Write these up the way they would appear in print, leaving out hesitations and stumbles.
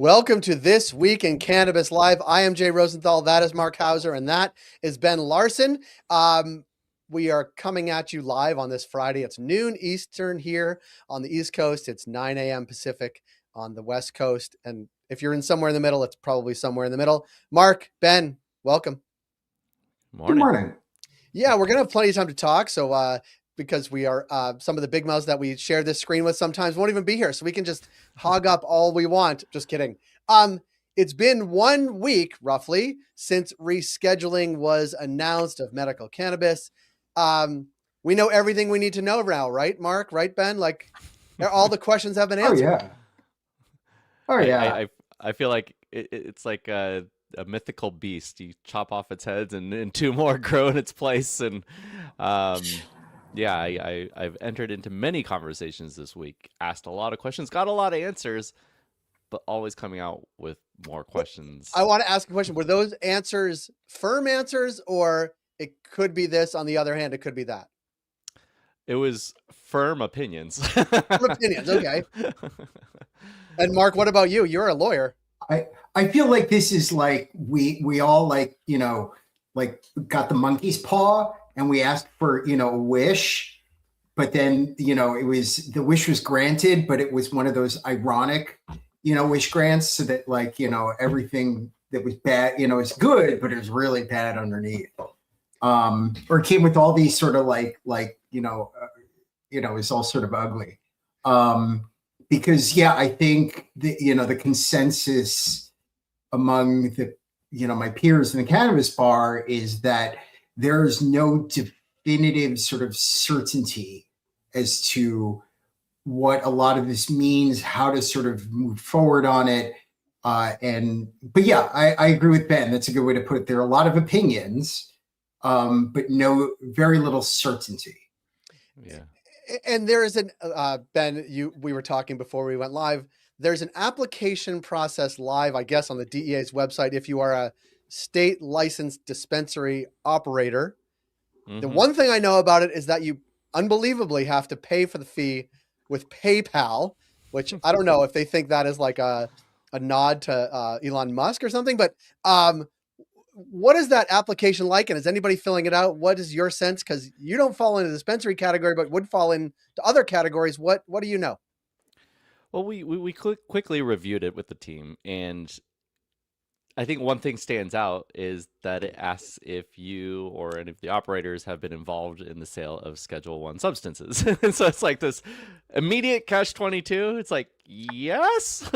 Welcome to This Week in Cannabis Live. I am Jay Rosenthal. That is Marc Hauser, and that is Ben Larson. We are coming at you live on this Friday. It's noon Eastern here on the East Coast. It's 9 a.m. Pacific on the West Coast. And if you're in somewhere in the middle, it's probably somewhere in the middle. Marc, Ben, welcome. Good morning. Yeah, we're going to have plenty of time to talk. So, because we are some of the big mouths that we share this screen with sometimes won't even be here. So we can just hog up all we want. Just kidding. It's been 1 week roughly since rescheduling was announced of medical cannabis. We know everything we need to know now, right, Marc? Right, Ben? Like all the questions have been answered. Oh yeah. I feel like it's like a mythical beast. You chop off its heads and two more grow in its place. And yeah, I've entered into many conversations this week, asked a lot of questions, got a lot of answers, but always coming out with more questions. I want to ask a question. Were those answers firm answers, or it could be this, on the other hand, it could be that? It was firm opinions. Firm opinions, okay. And Marc, what about you? You're a lawyer. I feel like this is like we all like got the monkey's paw and we asked for a wish, but then it was the wish was granted, but it was one of those ironic wish grants, so that everything that was bad is good, but it was really bad underneath. Or it came with all these sort of it's all sort of ugly. Because I think the consensus among the my peers in the cannabis bar is that there's no definitive sort of certainty as to what a lot of this means, how to sort of move forward on it. I agree with Ben. That's a good way to put it. There are a lot of opinions, but very little certainty. Yeah. And there is Ben, we were talking before we went live. There's an application process live, I guess, on the DEA's website. If you are a state licensed dispensary operator, The one thing I know about it is that you unbelievably have to pay for the fee with PayPal, which I don't know if they think that is like a nod to Elon Musk or something, but what is that application like? And is anybody filling it out? What is your sense? Because you don't fall into the dispensary category, but would fall into other categories. What do you know? Well, we quickly reviewed it with the team, and I think one thing stands out is that it asks if you or any of the operators have been involved in the sale of Schedule I substances. And so it's like this immediate catch-22. It's like, yes.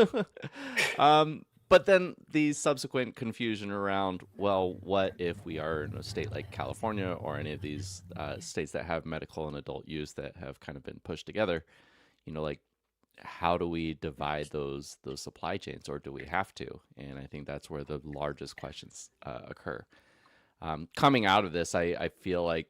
But then the subsequent confusion around, well, what if we are in a state like California or any of these states that have medical and adult use that have kind of been pushed together, like, how do we divide those supply chains, or do we have to? And I think that's where the largest questions occur. Coming out of this, I feel like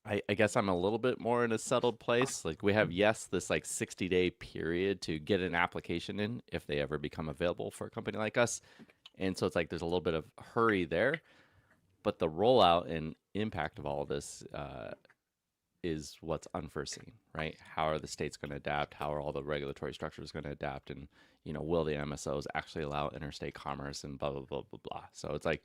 I guess I'm a little bit more in a settled place. Like, we have, this like 60-day period to get an application in if they ever become available for a company like us. And so it's like there's a little bit of hurry there, but the rollout and impact of all of this is what's unforeseen, right? How are the states going to adapt? How are all the regulatory structures going to adapt? And, will the MSOs actually allow interstate commerce and blah, blah, blah, blah, blah. So it's like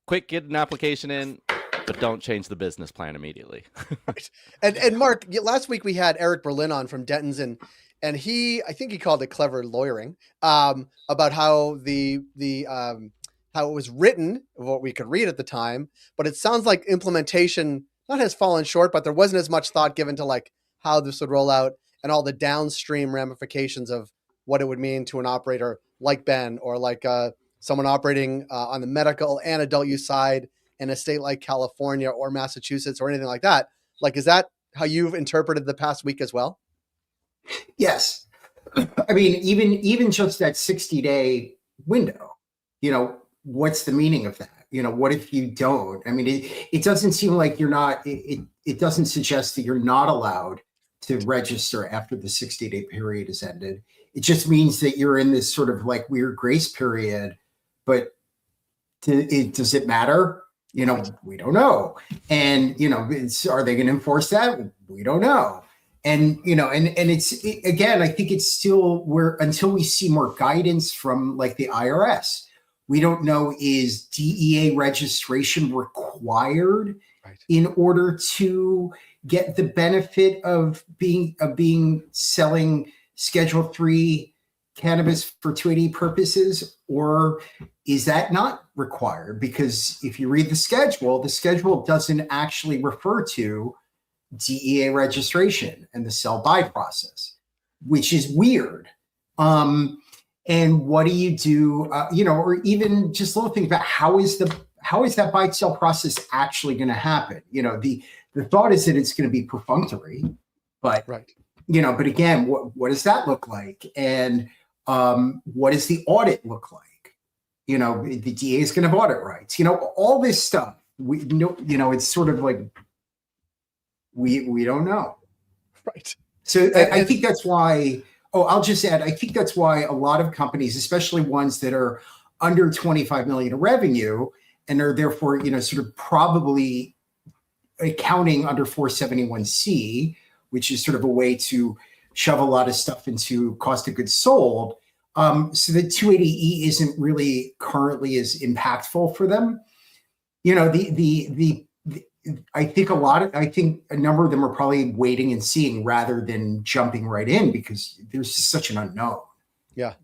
quick, get an application in, but don't change the business plan immediately. Right. And Marc, last week we had Eric Berlin on from Denton's, and I think he called it clever lawyering, about how how it was written, what we could read at the time, but it sounds like implementation not has fallen short, but there wasn't as much thought given to like how this would roll out and all the downstream ramifications of what it would mean to an operator like Ben, or like someone operating on the medical and adult use side in a state like California or Massachusetts or anything like that. Like, is that how you've interpreted the past week as well? Yes. I mean, even just that 60-day window, what's the meaning of that? What if you don't? I mean, it doesn't seem like you're not, it doesn't suggest that you're not allowed to register after the 60-day period has ended. It just means that you're in this sort of like weird grace period, but does it matter? We don't know. And, are they going to enforce that? We don't know. And again, I think it's still where until we see more guidance from like the IRS, we don't know, is DEA registration required in order to get the benefit of being selling Schedule III cannabis for 280 purposes, or is that not required? Because if you read the schedule doesn't actually refer to DEA registration and the sell-by process, which is weird. And what do you do, or even just little things about how is that buy sell process actually going to happen? The thought is that it's going to be perfunctory, but but again, what does that look like? And what does the audit look like? The DA is going to have audit rights. All this stuff. We know. It's sort of like we don't know. Right. So I think that's why. Oh, I'll just add. I think that's why a lot of companies, especially ones that are under 25 million in revenue and are therefore sort of probably accounting under 471C, which is sort of a way to shove a lot of stuff into cost of goods sold. So the 280E isn't really currently as impactful for them. I think a number of them are probably waiting and seeing rather than jumping right in because there's just such an unknown. Yeah.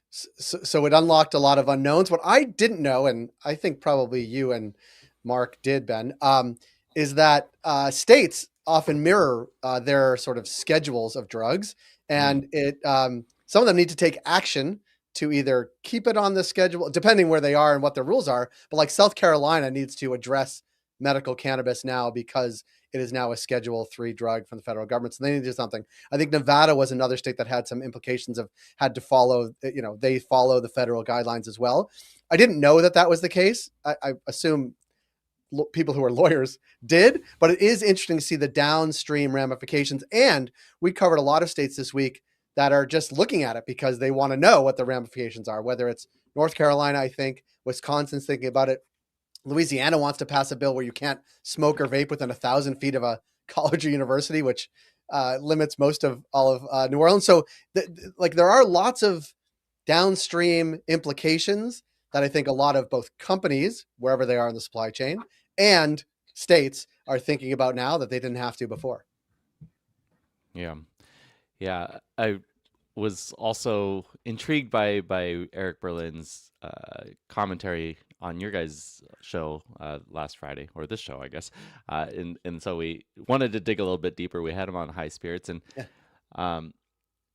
So it unlocked a lot of unknowns. What I didn't know, and I think probably you and Mark did, Ben, is that states often mirror their sort of schedules of drugs, and some of them need to take action to either keep it on the schedule, depending where they are and what their rules are. But like South Carolina needs to address medical cannabis now because it is now a Schedule III drug from the federal government. So they need to do something. I think Nevada was another state that had some implications of had to follow, they follow the federal guidelines as well. I didn't know that was the case. I assume people who are lawyers did, but it is interesting to see the downstream ramifications. And we covered a lot of states this week that are just looking at it because they want to know what the ramifications are, whether it's North Carolina, I think, Wisconsin's thinking about it. Louisiana wants to pass a bill where you can't smoke or vape within 1,000 feet of a college or university, which limits most of all of New Orleans. So there are lots of downstream implications that I think a lot of both companies, wherever they are in the supply chain, and states are thinking about now that they didn't have to before. Yeah. I was also intrigued by Eric Berlin's commentary on your guys' show last Friday, or this show, I guess. And so we wanted to dig a little bit deeper. We had him on high spirits, and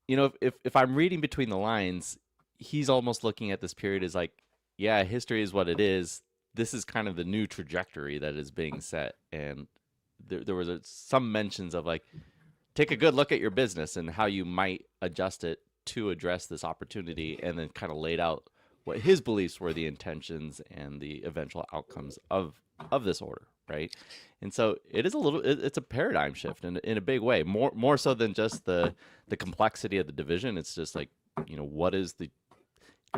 if I'm reading between the lines, he's almost looking at this period as like, yeah, history is what it is. This is kind of the new trajectory that is being set, and there was some mentions of like, take a good look at your business and how you might adjust it to address this opportunity, and then kind of laid out what his beliefs were, the intentions and the eventual outcomes of this order, right? And so it is it's a paradigm shift in a big way, more so than just the complexity of the division. It's just like, what is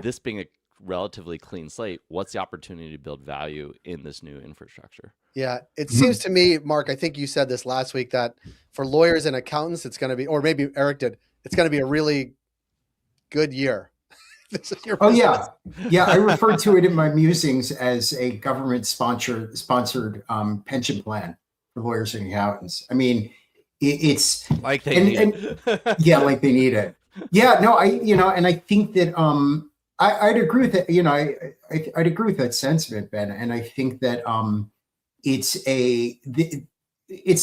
this being a relatively clean slate, what's the opportunity to build value in this new infrastructure? Yeah, it seems to me, Mark, I think you said this last week, that for lawyers and accountants, it's going to be, or maybe Eric did, it's going to be a really good year. This is your business. Yeah. I refer to it in my musings as a government sponsored pension plan for lawyers and accountants. I mean, it's like they need it. Yeah, like they need it. Yeah, no, and I think that I'd agree with that. I'd agree with that sentiment, Ben. And I think that it's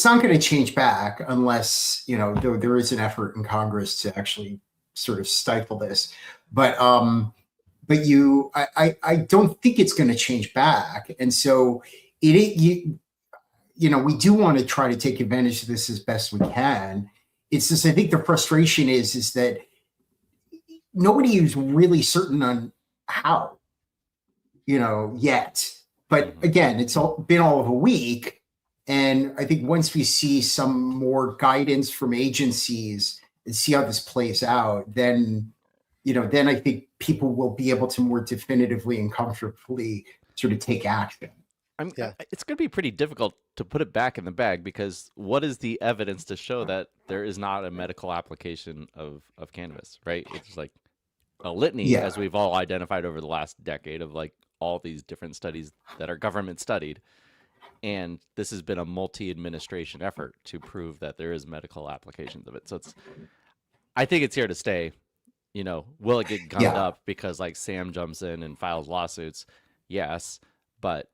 not going to change back unless there is an effort in Congress to actually sort of stifle this. But I don't think it's going to change back. And so we do want to try to take advantage of this as best we can. It's just, I think the frustration is that nobody is really certain on how, yet. But again, it's been all of a week. And I think once we see some more guidance from agencies and see how this plays out, then I think people will be able to more definitively and comfortably sort of take action. Yeah. It's going to be pretty difficult to put it back in the bag, because what is the evidence to show that there is not a medical application of cannabis, right? It's like a litany, Yeah. as we've all identified over the last decade, of like all these different studies that are government studied. And this has been a multi-administration effort to prove that there is medical applications of it. So I think it's here to stay. Will it get gummed Yeah. up because like Sam jumps in and files lawsuits? Yes, but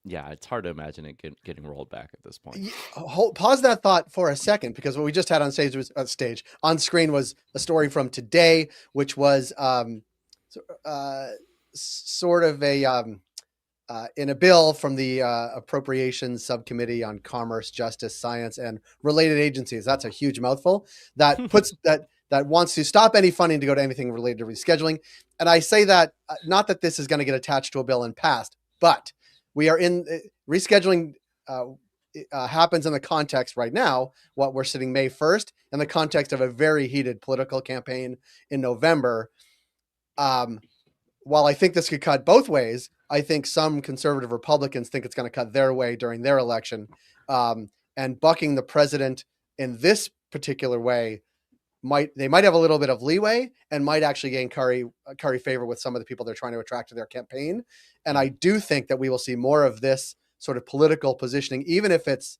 yeah, it's hard to imagine it getting rolled back at this point. Pause that thought for a second, because what we just had on screen was a story from today, which was sort of in a bill from the Appropriations Subcommittee on Commerce, Justice, Science, and Related Agencies. That's a huge mouthful. That puts that wants to stop any funding to go to anything related to rescheduling. And I say that not that this is going to get attached to a bill and passed, but we are in rescheduling. Happens in the context right now, what we're sitting May 1st, in the context of a very heated political campaign in November. While I think this could cut both ways, I think some conservative Republicans think it's going to cut their way during their election. And bucking the president in this particular way might have a little bit of leeway and might actually gain curry favor with some of the people they're trying to attract to their campaign. And I do think that we will see more of this sort of political positioning, even if it's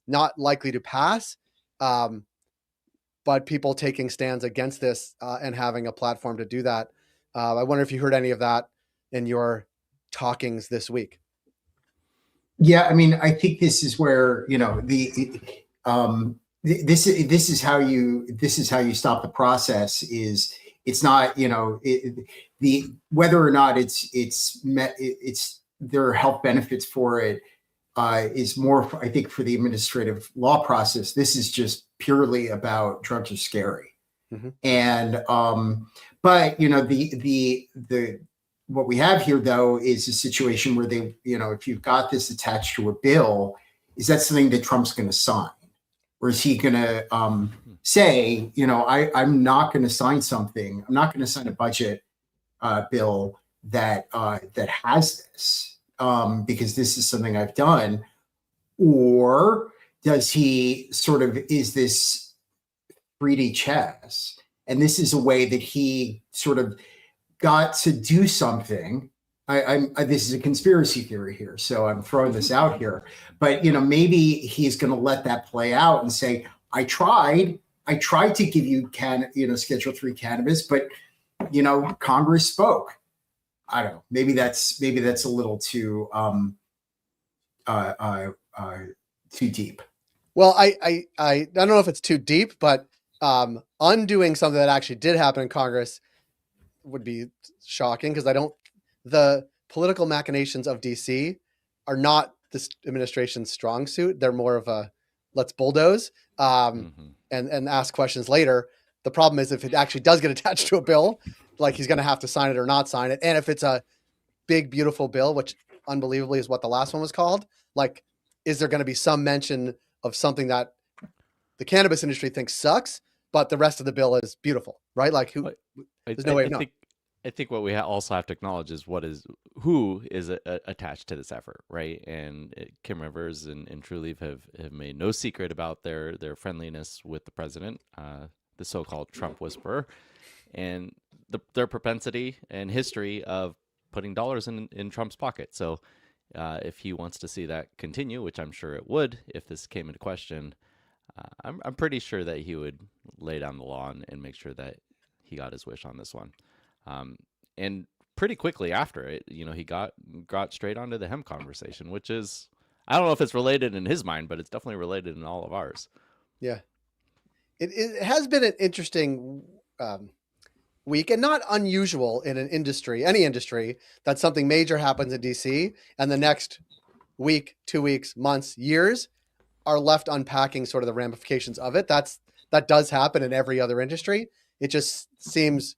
not likely to pass, but people taking stands against this and having a platform to do that. I wonder if you heard any of that in your talkings this week. Yeah, I mean, I think this is where this is how you stop the process. It's not the whether or not it's there are health benefits for it is more, I think, for the administrative law process. This is just purely about drugs are scary. Mm-hmm. And but the what we have here though is a situation where they, if you've got this attached to a bill, is that something that Trump's going to sign? Or is he going to say, I'm not going to sign something. I'm not going to sign a budget bill that has this because this is something I've done. Or does he is this 3D chess? And this is a way that he sort of got to do something. This is a conspiracy theory here, so I'm throwing this out here. But maybe he's going to let that play out and say, I tried to give you Schedule 3 cannabis, but Congress spoke. I don't know. Maybe that's a little too deep. Well, I don't know if it's too deep, but undoing something that actually did happen in Congress would be shocking, because the political machinations of DC are not this administration's strong suit. They're more of a let's bulldoze and ask questions later. The problem is if it actually does get attached to a bill, like he's going to have to sign it or not sign it. And if it's a big, beautiful bill, which unbelievably is what the last one was called, like, is there going to be some mention of something that the cannabis industry thinks sucks, but the rest of the bill is beautiful, right? Like there's no way of knowing. I think what we also have to acknowledge is who is attached to this effort, right? And Kim Rivers and Trulieve have made no secret about their friendliness with the president, the so-called Trump whisperer, and their propensity and history of putting dollars in Trump's pocket. So if he wants to see that continue, which I'm sure it would if this came into question, I'm pretty sure that he would lay down the law and make sure that he got his wish on this one. And pretty quickly after it, he got straight onto the hemp conversation, which is, I don't know if it's related in his mind, but it's definitely related in all of ours. Yeah. It has been an interesting week, and not unusual in an industry, any industry, that something major happens in DC and the next week, 2 weeks, months, years are left unpacking sort of the ramifications of it. That does happen in every other industry. It just seems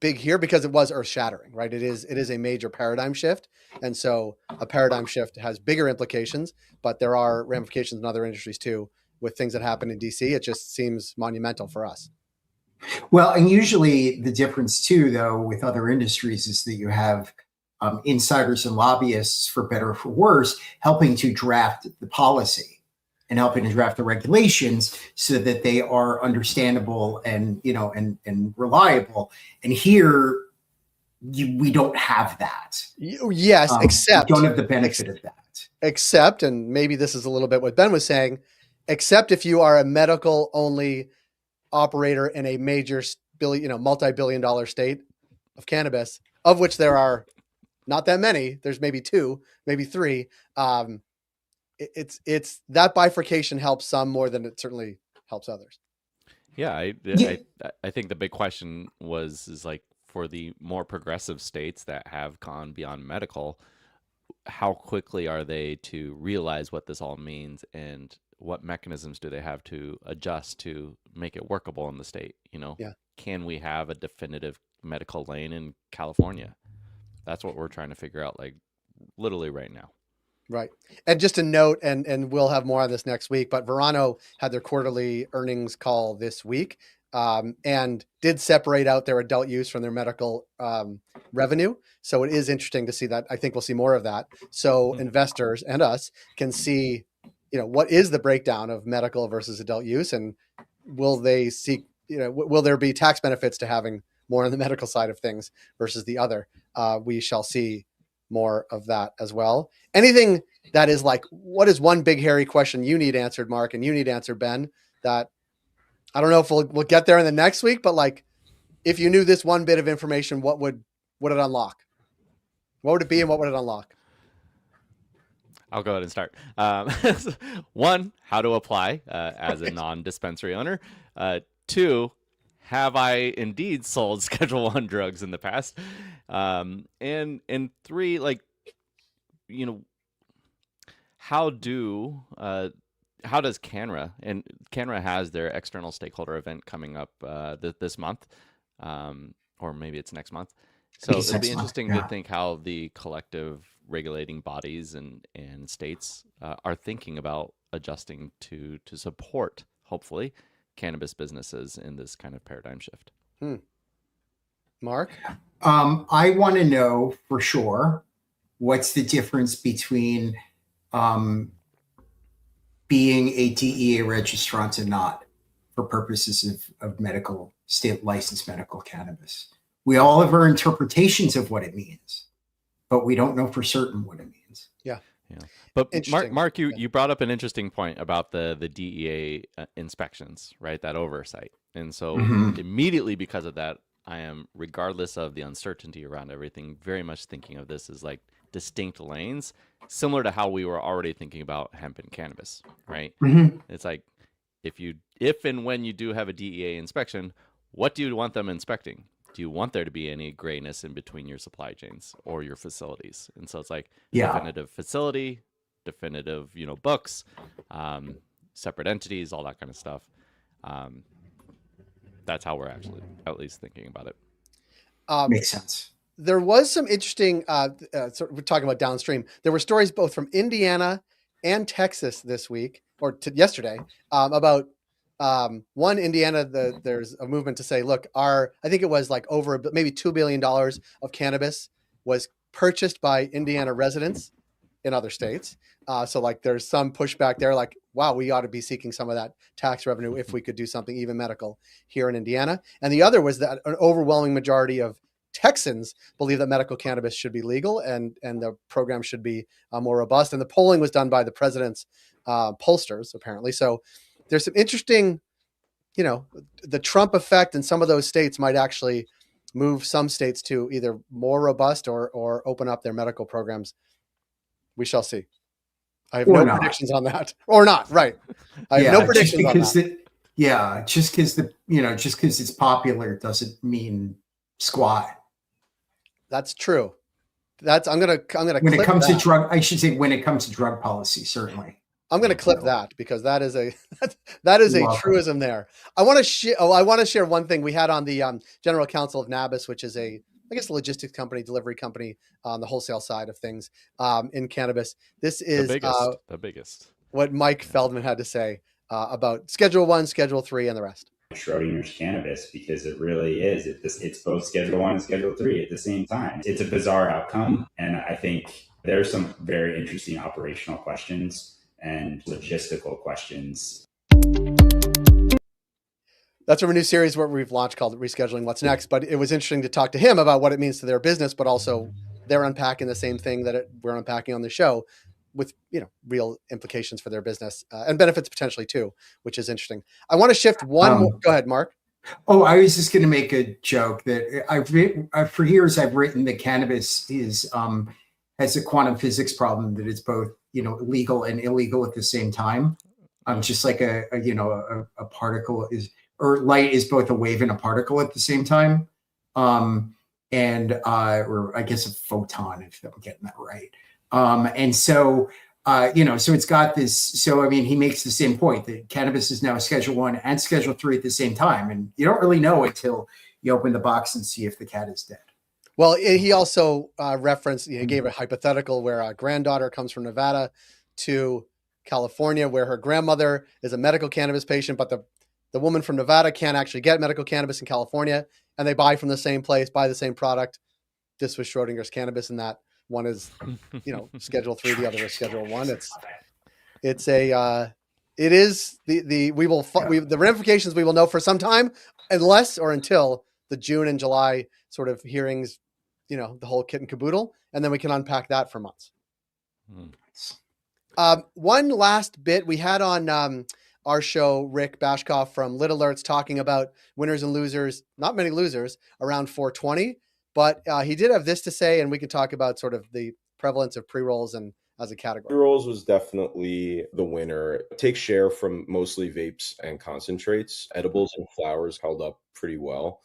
big here because it was earth shattering, right? It is a major paradigm shift. And so a paradigm shift has bigger implications, but there are ramifications in other industries too, with things that happen in DC. It just seems monumental for us. Well, and usually the difference too, though, with other industries is that you have insiders and lobbyists, for better or for worse, helping to draft the policy and helping to draft the regulations so that they are understandable and, you know, and reliable. And here we don't have that. Yes, except we don't have the benefit of that. Except, and maybe this is a little bit what Ben was saying, except if you are a medical only operator in a major multi-billion dollar state of cannabis, of which there are not that many. There's maybe 2, maybe 3. It's that bifurcation helps some more than it certainly helps others. Yeah, I think the big question is like, for the more progressive states that have gone beyond medical, how quickly are they to realize what this all means, and what mechanisms do they have to adjust to make it workable in the state? You know, Can we have a definitive medical lane in California? That's what we're trying to figure out, like literally right now. Right. And just a note, and we'll have more on this next week, but Verano had their quarterly earnings call this week, and did separate out their adult use from their medical revenue. So it is interesting to see that. I think we'll see more of that. So investors and us can see, what is the breakdown of medical versus adult use, and will they seek, will there be tax benefits to having more on the medical side of things versus the other? We shall see more of that as well. Anything that is like, what is one big hairy question you need answered, Mark, and you need answered, Ben, that I don't know if we'll get there in the next week, but like, if you knew this one bit of information, what would it unlock? What would it be, and what would it unlock? I'll go ahead and start. 1, how to apply as a non-dispensary owner. 2, have I indeed sold Schedule I drugs in the past? And 3, like, how does CANRA, and CANRA has their external stakeholder event coming up this month, or maybe it's next month. So it'll be interesting to think how the collective regulating bodies and states are thinking about adjusting to support, hopefully, cannabis businesses in this kind of paradigm shift. Mark? I want to know for sure what's the difference between being a DEA registrant and not, for purposes of medical, state licensed medical cannabis. We all have our interpretations of what it means, but we don't know for certain what it means. Yeah. But Mark, you brought up an interesting point about the DEA inspections, right? That oversight. And so immediately because of that, I am, regardless of the uncertainty around everything, very much thinking of this as like distinct lanes, similar to how we were already thinking about hemp and cannabis, right? It's like, if and when you do have a DEA inspection, what do you want them inspecting? Do you want there to be any grayness in between your supply chains or your facilities? And so it's like definitive facility, definitive, books, separate entities, all that kind of stuff. That's how we're actually at least thinking about it. Makes sense. There was some interesting, we're talking about downstream. There were stories both from Indiana and Texas this week, or yesterday, about one, Indiana, there's a movement to say, look, I think it was like over maybe $2 billion of cannabis was purchased by Indiana residents in other states. So like there's some pushback there, like, wow, we ought to be seeking some of that tax revenue if we could do something even medical here in Indiana. And the other was that an overwhelming majority of Texans believe that medical cannabis should be legal and the program should be more robust. And the polling was done by the president's pollsters, apparently. So there's some interesting, the Trump effect in some of those states might actually move some states to either more robust or open up their medical programs. We shall see. I have no predictions on that, or not. Right. I have no predictions on that. Just because it's popular doesn't mean squat. That's true. I'm gonna. When it comes to drug, I should say, when it comes to drug policy, certainly. I'm going to clip that because that is a truism there. I want to share one thing we had on the general counsel of Nabis, which is a logistics company, delivery company on the wholesale side of things in cannabis. This is the biggest. What Mike Feldman had to say about Schedule I, Schedule III, and the rest. Schrödinger's cannabis, because it really is. It's both Schedule 1 and Schedule 3 at the same time. It's a bizarre outcome. And I think there's some very interesting operational questions and logistical questions. That's a new series where we've launched called Rescheduling What's Next. But it was interesting to talk to him about what it means to their business, but also they're unpacking the same thing that we're unpacking on the show, with real implications for their business and benefits potentially too, which is interesting. I want to shift one more. Go ahead, Mark. Oh, I was just going to make a joke that for years I've written that cannabis has a quantum physics problem, that it's both legal and illegal at the same time. Just like a particle is, or light is both a wave and a particle at the same time, or I guess a photon, if I'm getting that right. And so, so it's got this. So, I mean, he makes the same point that cannabis is now Schedule 1 and Schedule 3 at the same time. And you don't really know until you open the box and see if the cat is dead. Well, he also referenced, he gave a hypothetical where a granddaughter comes from Nevada to California, where her grandmother is a medical cannabis patient, but the woman from Nevada can't actually get medical cannabis in California, and they buy from the same place, buy the same product. This was Schrödinger's cannabis, and that one is, Schedule 3, the other is Schedule 1. The ramifications we will know for some time, unless or until the June and July sort of hearings, the whole kit and caboodle, and then we can unpack that for months. One last bit, we had on our show Rick Bashkoff from Lit Alerts talking about winners and losers, not many losers, around 420. But he did have this to say, and we could talk about sort of the prevalence of pre-rolls and as a category. Pre-rolls was definitely the winner. It takes share from mostly vapes and concentrates. Edibles and flowers held up pretty well,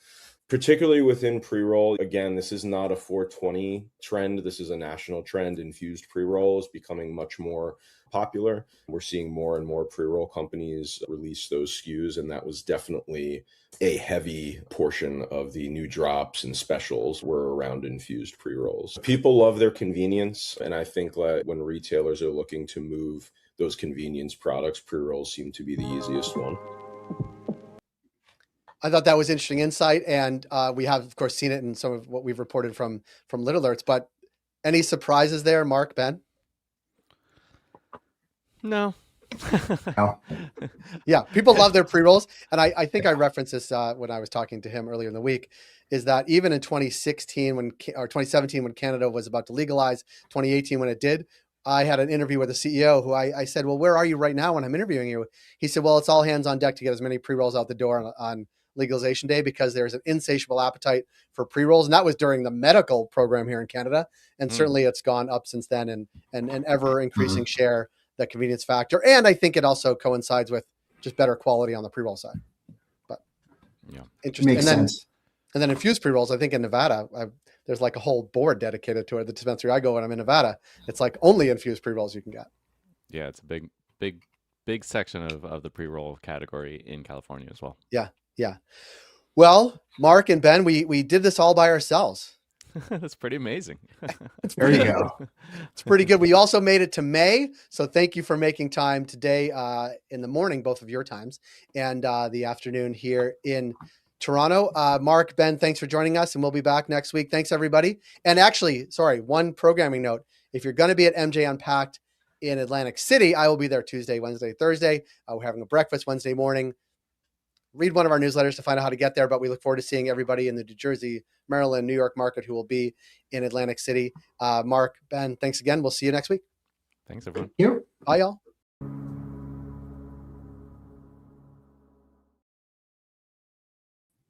particularly within pre-roll. Again, this is not a 420 trend. This is a national trend. Infused pre-roll is becoming much more popular. We're seeing more and more pre-roll companies release those SKUs, and that was definitely a heavy portion of the new drops and specials were around infused pre-rolls. People love their convenience, and I think that when retailers are looking to move those convenience products, pre-rolls seem to be the easiest one. I thought that was interesting insight, and we have, of course, seen it in some of what we've reported from Lit Alerts. But any surprises there, Mark, Ben? No. No. Yeah, people love their pre-rolls. And I think I referenced this when I was talking to him earlier in the week, is that even in 2016 or 2017, when Canada was about to legalize, 2018 when it did, I had an interview with the CEO who I said, well, where are you right now when I'm interviewing you? He said, well, it's all hands on deck to get as many pre-rolls out the door on legalization day, because there's an insatiable appetite for pre-rolls. And that was during the medical program here in Canada. And certainly it's gone up since then, and ever increasing share, that convenience factor. And I think it also coincides with just better quality on the pre-roll side. But yeah, interesting. Makes sense. And then infused pre-rolls, I think in Nevada, there's like a whole board dedicated to it. The dispensary I go when I'm in Nevada, it's like only infused pre-rolls you can get. Yeah, it's a big section of the pre-roll category in California as well. Yeah. Well, Mark and Ben, we did this all by ourselves. That's pretty amazing. There you go. It's pretty good. We also made it to May. So thank you for making time today in the morning, both of your times, and the afternoon here in Toronto. Mark, Ben, thanks for joining us, and we'll be back next week. Thanks, everybody. And actually, sorry, one programming note. If you're going to be at MJ Unpacked in Atlantic City, I will be there Tuesday, Wednesday, Thursday. We're having a breakfast Wednesday morning. Read one of our newsletters to find out how to get there, but we look forward to seeing everybody in the New Jersey, Maryland, New York market who will be in Atlantic City. Mark, Ben, thanks again. We'll see you next week. Thanks, everyone. You. Bye, y'all.